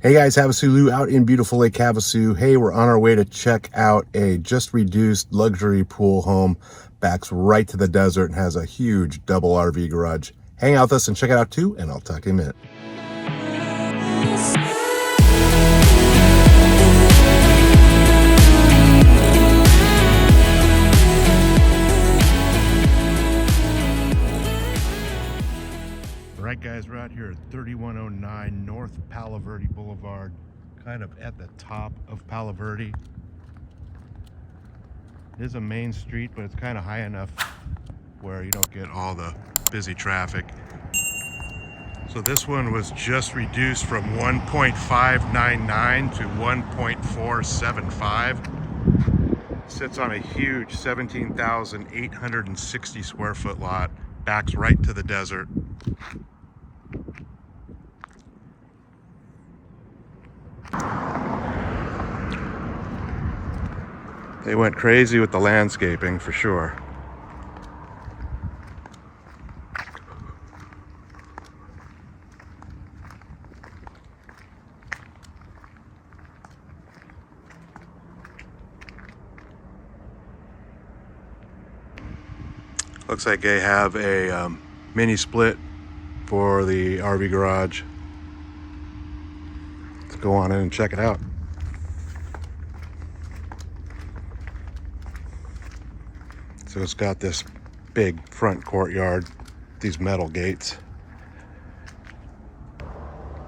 Hey guys, HavasuLew out in beautiful Lake Havasu. Hey, we're on our way to check out a just reduced luxury pool home. Backs right to the desert and has a huge double RV garage. Hang out with us and check it out too, and I'll talk to you in a minute. All right guys, we're out here at 3109 North Palo Verde Boulevard, kind of at the top of Palo Verde. It is a main street, but it's kind of high enough where you don't get all the busy traffic. So this one was just reduced from 1.599 to 1.475. Sits on a huge 17,860 square foot lot, backs right to the desert. They went crazy with the landscaping for sure. Looks like they have a mini split for the RV garage. Let's go on in and check it out. So it's got this big front courtyard, these metal gates.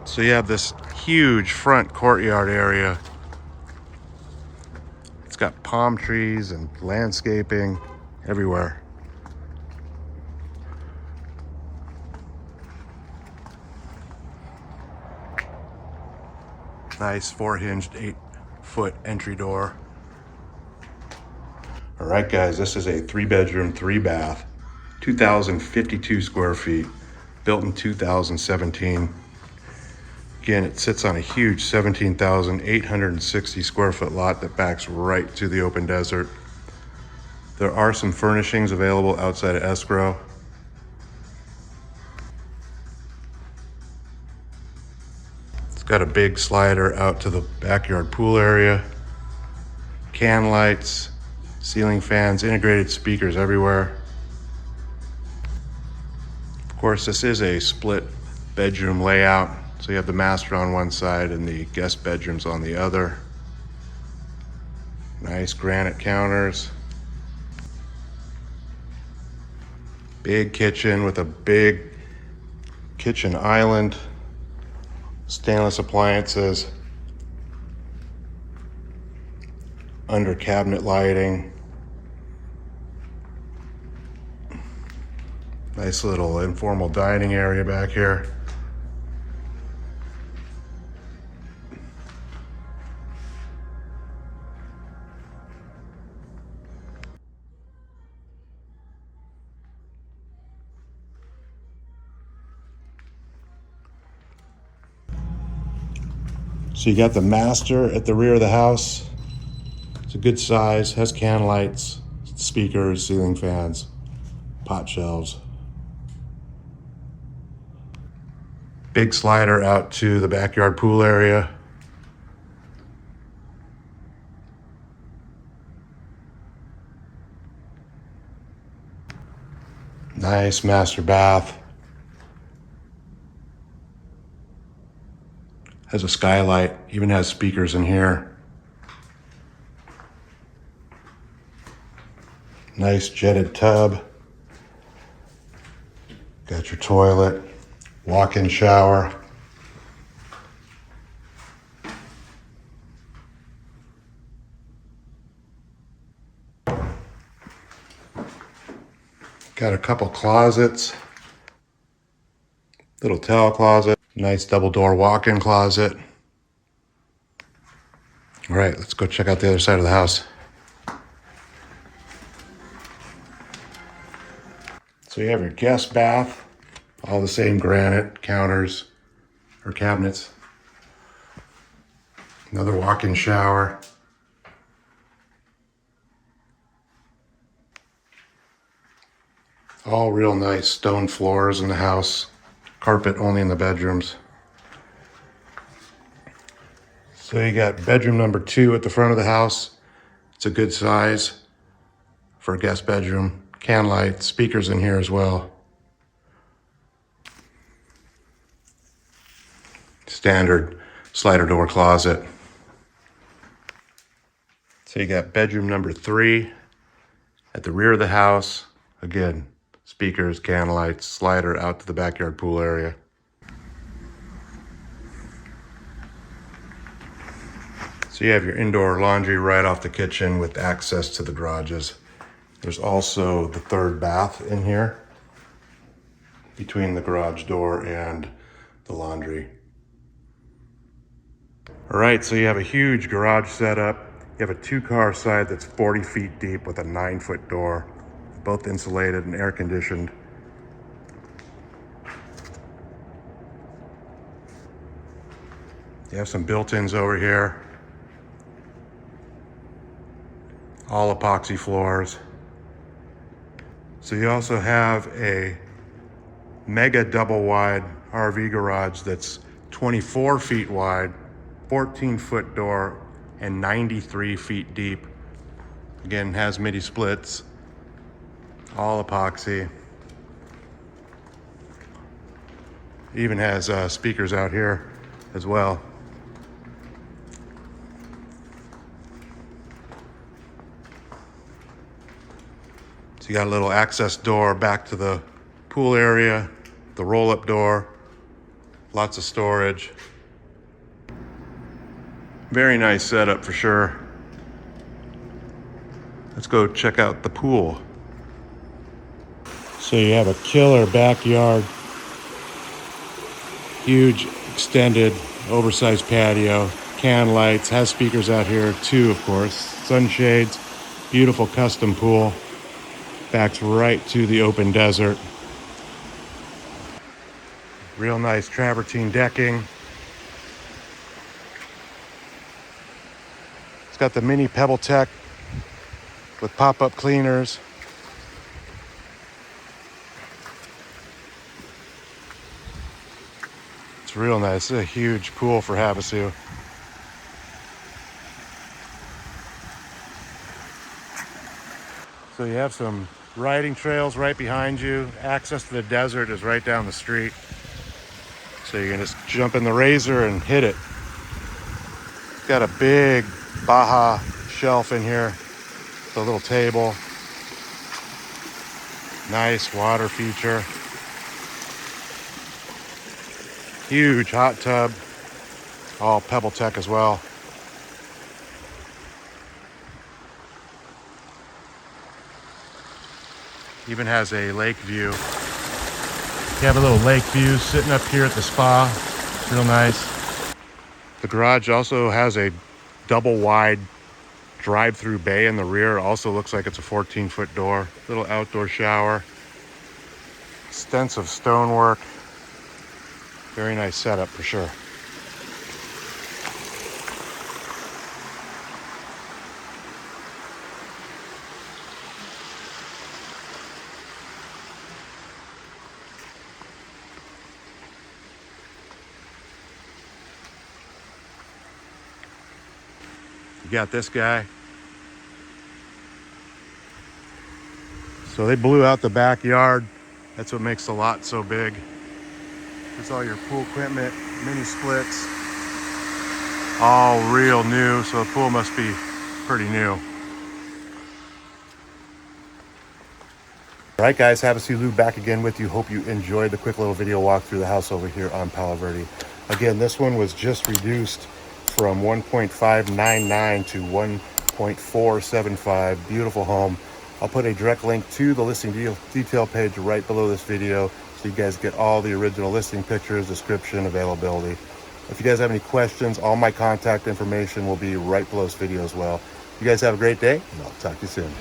So you have this huge front courtyard area. It's got palm trees and landscaping everywhere. Nice 4-hinged 8-foot entry door. All right, guys, this is a 3-bedroom, 3-bath, 2,052 square feet, built in 2017. Again, it sits on a huge 17,860 square foot lot that backs right to the open desert. There are some furnishings available outside of escrow. It's got a big slider out to the backyard pool area, can lights, ceiling fans, integrated speakers everywhere. Of course, this is a split bedroom layout, so you have the master on one side and the guest bedrooms on the other. Nice granite counters. Big kitchen with a big kitchen island. Stainless appliances. Under cabinet lighting. Nice little informal dining area back here. So you got the master at the rear of the house. It's a good size, has can lights, speakers, ceiling fans, pot shelves. Big slider out to the backyard pool area. Nice master bath. Has a skylight, even has speakers in here. Nice jetted tub. Got your toilet, walk-in shower. Got a couple closets. Little towel closet. Nice double door walk-in closet. All right, let's go check out the other side of the house. So you have your guest bath, all the same granite counters or cabinets. Another walk-in shower. All real nice stone floors in the house. Carpet only in the bedrooms. So you got bedroom number 2 at the front of the house. It's a good size for a guest bedroom. Can light, speakers in here as well. Standard slider door closet. So you got bedroom number 3 at the rear of the house. Again, speakers, can lights, slider out to the backyard pool area. So you have your indoor laundry right off the kitchen with access to the garages. There's also the 3rd bath in here between the garage door and the laundry. All right, so you have a huge garage setup. You have a 2-car side that's 40 feet deep with a 9-foot door, both insulated and air conditioned. You have some built-ins over here. All epoxy floors. So you also have a mega double wide RV garage that's 24 feet wide, 14-foot door, and 93 feet deep. Again, has midi splits, all epoxy. Even has speakers out here as well. So you got a little access door back to the pool area, the roll-up door, lots of storage. Very nice setup for sure. Let's go check out the pool. So you have a killer backyard, huge extended oversized patio, can lights, has speakers out here too, of course, sunshades, beautiful custom pool, backs right to the open desert. Real nice travertine decking. It's got the mini pebble-tec with pop-up cleaners. It's real nice. It's a huge pool for Havasu. So you have some riding trails right behind you. Access to the desert is right down the street. So you can just jump in the Razor and hit it. It's got a big Baja shelf in here. It's a little table. Nice water feature. Huge hot tub. All pebble-tec as well. Even has a lake view. You have a little lake view sitting up here at the spa. It's real nice. The garage also has a double wide drive-through bay in the rear. Also looks like it's a 14-foot door. Little outdoor shower. Extensive stonework. Very nice setup for sure. You got this guy. So they blew out the backyard. That's what makes the lot so big. There's all your pool equipment, mini splits, all real new. So the pool must be pretty new. All right, guys, HavasuLew back again with you. Hope you enjoyed the quick little video walk through the house over here on Palo Verde. Again, this one was just reduced from 1.599 to 1.475. Beautiful home. I'll put a direct link to the listing detail page right below this video so you guys get all the original listing pictures, description, availability. If you guys have any questions, all my contact information will be right below this video as well. You guys have a great day, and I'll talk to you soon.